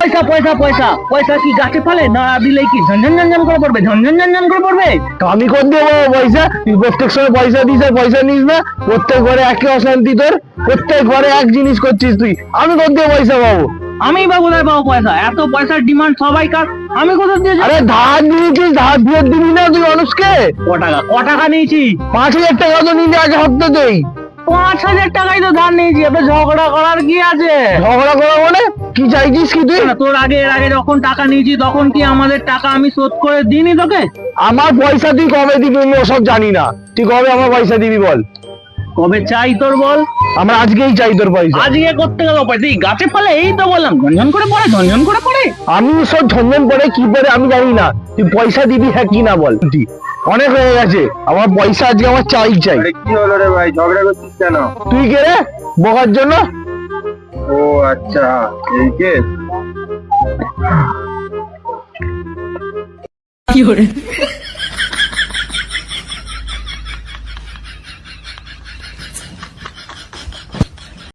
পয়সা পয়সা পয়সা পয়সা কি গাছে ফলে, না দিলে কি ঝনঝন ঝনঝন করে পড়বে, ঝনঝন ঝনঝন করে পড়বে। আমি কর দেবো পয়সা, তুই প্রত্যেক সময় পয়সা দিস আর পয়সা নিস না। প্রত্যেক ঘরে একই অশান্তি তোর, প্রত্যেক ঘরে এক জিনিস করছিস তুই। আমি কর দেবো পয়সা পাবো? আমি বা কোথায় পাবো পয়সা? এত পয়সার ডিমান্ড সবাই কার, আমি কোথায় দিয়ে আরে ধার নিয়েছিস, ধার দিয়ে দিবি না তুই মানুষকে? ক টাকা নিয়েছি? 5,000 টাকা তো নিলে আগে হপ্তাতেই। 5,000 টাকাই তো ধার নিয়েছি, এবার ঝগড়া করার কি আছে? ঝগড়া করা মানে কি চাইছিস কি তুই? না, তোর আগে এর আগে যখন টাকা নিয়েছি তখন কি আমাদের টাকা আমি শোধ করে দিইনি তোকে? আমার পয়সা তুই কবে দিবি আমি ওসব জানি না। তুই কবে আমার পয়সা দিবি বল? কবে চাই তোর বল? আমরা আজকেই চাই তোর পয়সা। আজকে করতে গেল পয়সা গাছে ফলে, এই তো বললাম ঝনঝন করে পড়ে, ঝনঝন করে পড়ে। আমি সব ঝনঝন পড়ে কি পড়ে আমি জানি না, তুই পয়সা দিবি হ্যাঁ কি না বল? তুই অনেক হয়ে গেছে, আমার পয়সা আজকে আমার চাই চাই। কি হলো রে ভাই, ঝগড়া করছিস কেন? তুই কে রে বকার জন্য? ও আচ্ছা, এই কেস।